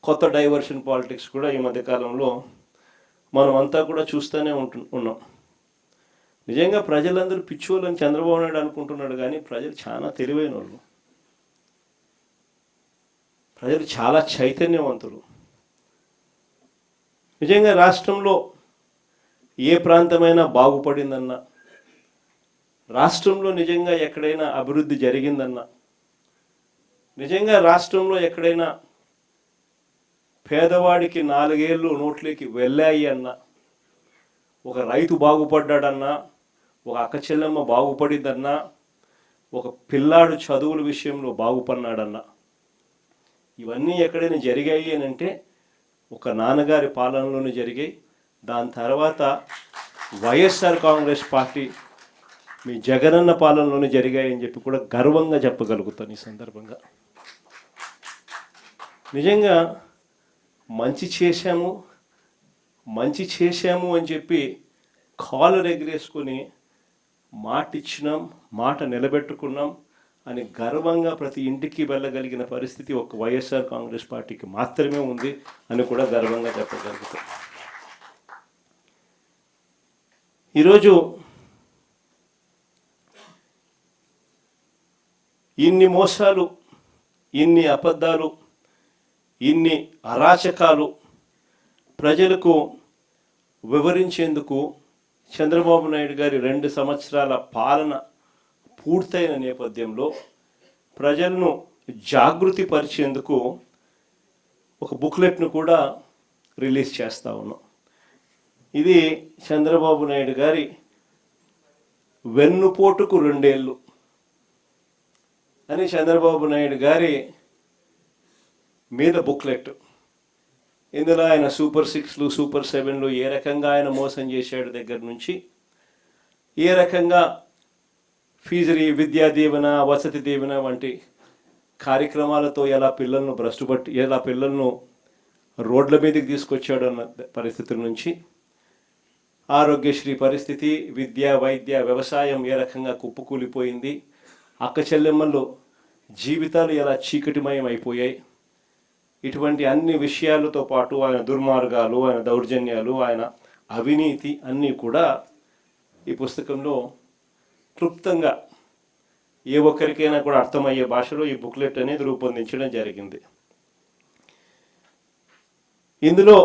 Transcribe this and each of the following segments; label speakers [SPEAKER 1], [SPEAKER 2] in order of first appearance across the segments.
[SPEAKER 1] కొత్త diversion politics కూడా ఈ మధ్యకాలంలో మనం అంతా కూడా చూస్తూనే ఉన్నాం. నిజంగా ప్రజలందరూ పిచ్చోళ్ళని చంద్రబాబు నాయుడు అనుకుంటున్నాడు, కానీ ప్రజలు చాలా తెలివైన వాళ్ళు, ప్రజలు చాలా చైతన్యవంతులు. నిజంగా రాష్ట్రంలో ఏ ప్రాంతమైనా బాగుపడిందన్నా, రాష్ట్రంలో నిజంగా ఎక్కడైనా అభివృద్ధి జరిగిందన్నా, నిజంగా రాష్ట్రంలో ఎక్కడైనా పేదవాడికి 4 ఏళ్ళు నోట్లోకి వెళ్ళాయి అన్నా, ఒక రైతు బాగుపడ్డాడన్నా, ఒక అక్క చెల్లెమ్మ బాగుపడిందన్నా, ఒక పిల్లాడు చదువుల విషయంలో బాగుపడినాడన్నా, ఇవన్నీ ఎక్కడైనా జరిగాయి అని అంటే ఒక నాన్నగారి పాలనలోనే జరిగాయి. దాని తర్వాత వైఎస్ఆర్ కాంగ్రెస్ పార్టీ మీ జగనన్న పాలనలోనే జరిగాయని చెప్పి కూడా గర్వంగా చెప్పగలుగుతాను ఈ సందర్భంగా. నిజంగా మంచి చేశాము అని చెప్పి కాలర్ ఎగిరేసుకొని మాట ఇచ్చినాం, మాట నిలబెట్టుకున్నాం అని గర్వంగా ప్రతి ఇంటికి వెళ్ళగలిగిన పరిస్థితి ఒక వైఎస్ఆర్ కాంగ్రెస్ పార్టీకి మాత్రమే ఉంది అని కూడా గర్వంగా చెప్పగలుగుతాం. ఈరోజు ఇన్ని మోసాలు, ఇన్ని అబద్ధాలు, ఇన్ని అరాచకాలు ప్రజలకు వివరించేందుకు చంద్రబాబు నాయుడు గారి 2 సంవత్సరాల పాలన పూర్తయిన నేపథ్యంలో ప్రజలను జాగృతి పరిచేందుకు ఒక బుక్లెట్ను కూడా రిలీజ్ చేస్తూ ఉన్నాం. ఇది చంద్రబాబు నాయుడు గారి వెన్నుపోటుకు 2 ఏళ్ళు అని చంద్రబాబు నాయుడు గారి మీద బుక్లెట్. ఇందులో ఆయన సూపర్ 6లు, సూపర్ 7లు ఏ రకంగా ఆయన మోసం చేశాడు దగ్గర నుంచి, ఏ రకంగా ఫీజు విద్యా దీవెన, వసతి దీవెన వంటి కార్యక్రమాలతో ఎలా పిల్లలను రోడ్ల మీదకి తీసుకొచ్చాడు అన్న పరిస్థితుల నుంచి, ఆరోగ్యశ్రీ పరిస్థితి, విద్య, వైద్య, వ్యవసాయం ఏ రకంగా కుప్పకూలిపోయింది, అక్క చెల్లెమ్మలు జీవితాలు ఎలా చీకటిమయం అయిపోయాయి, ఇటువంటి అన్ని విషయాలతో పాటు ఆయన దుర్మార్గాలు, ఆయన దౌర్జన్యాలు, ఆయన అవినీతి అన్నీ కూడా ఈ పుస్తకంలో క్లుప్తంగా ఏ ఒక్కరికైనా కూడా అర్థమయ్యే భాషలో ఈ బుక్లెట్ అనేది రూపొందించడం జరిగింది. ఇందులో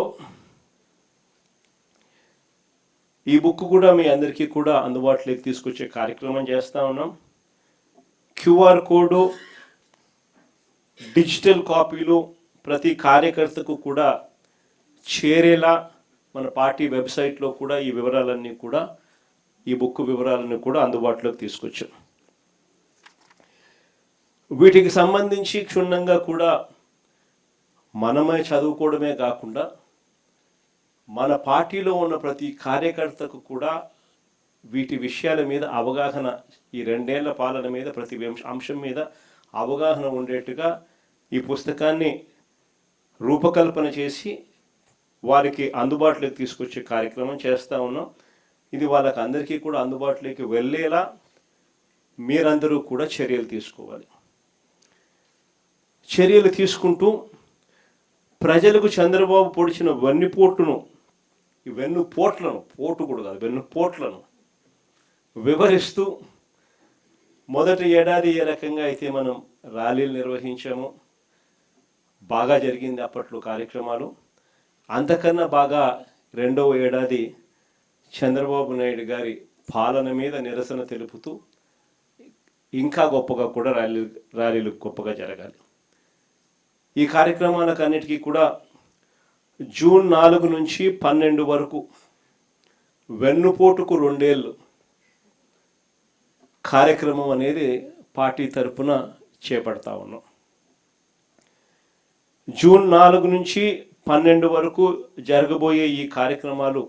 [SPEAKER 1] ఈ బుక్ కూడా మీ అందరికీ కూడా అందుబాటులోకి తీసుకొచ్చే కార్యక్రమం చేస్తూ ఉన్నాం. QR కోడ్, డిజిటల్ కాపీలు ప్రతి కార్యకర్తకు కూడా చేరేలా మన పార్టీ వెబ్సైట్లో కూడా ఈ వివరాలన్నీ కూడా, ఈ బుక్ వివరాలన్నీ కూడా అందుబాటులోకి తీసుకొచ్చాం. వీటికి సంబంధించి క్షుణ్ణంగా కూడా మనమే చదువుకోవడమే కాకుండా మన పార్టీలో ఉన్న ప్రతి కార్యకర్తకు కూడా వీటి విషయాల మీద అవగాహన, ఈ 2 ఏళ్ల పాలన మీద ప్రతి అంశం మీద అవగాహన ఉండేట్టుగా ఈ పుస్తకాన్ని రూపకల్పన చేసి వారికి అందుబాటులోకి తీసుకొచ్చే కార్యక్రమం చేస్తూ ఉన్నాం. ఇది వాళ్ళకి అందరికీ కూడా అందుబాటులోకి వెళ్ళేలా మీరందరూ కూడా చర్యలు తీసుకోవాలి. చర్యలు తీసుకుంటూ ప్రజలకు చంద్రబాబు పొడిచిన వెన్నుపోట్లను వివరిస్తూ, మొదటి ఏడాది ఏ రకంగా అయితే మనం ర్యాలీలు నిర్వహించామో బాగా జరిగింది అప్పట్లో కార్యక్రమాలు, అంతకన్నా బాగా 2వ ఏడాది చంద్రబాబు నాయుడు గారి పాలన మీద నిరసన తెలుపుతూ ఇంకా గొప్పగా కూడా ర్యాలీలు గొప్పగా జరగాలి. ఈ కార్యక్రమాలకు అన్నిటికీ కూడా జూన్ 4 నుంచి 12 వరకు వెన్నుపోటుకు 2 ఏళ్ళు కార్యక్రమం అనేది పార్టీ తరఫున చేపడతా ఉన్నాం. జూన్ 4 నుంచి 12 వరకు జరగబోయే ఈ కార్యక్రమాలు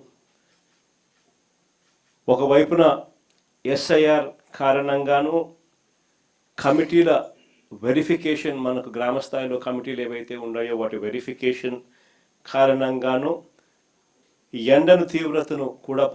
[SPEAKER 1] ఒకవైపున SIR కారణంగాను, కమిటీల వెరిఫికేషన్, మనకు గ్రామ స్థాయిలో కమిటీలు ఏవైతే ఉన్నాయో వాటి వెరిఫికేషన్ కారణంగాను, ఎండను తీవ్రతను కూడా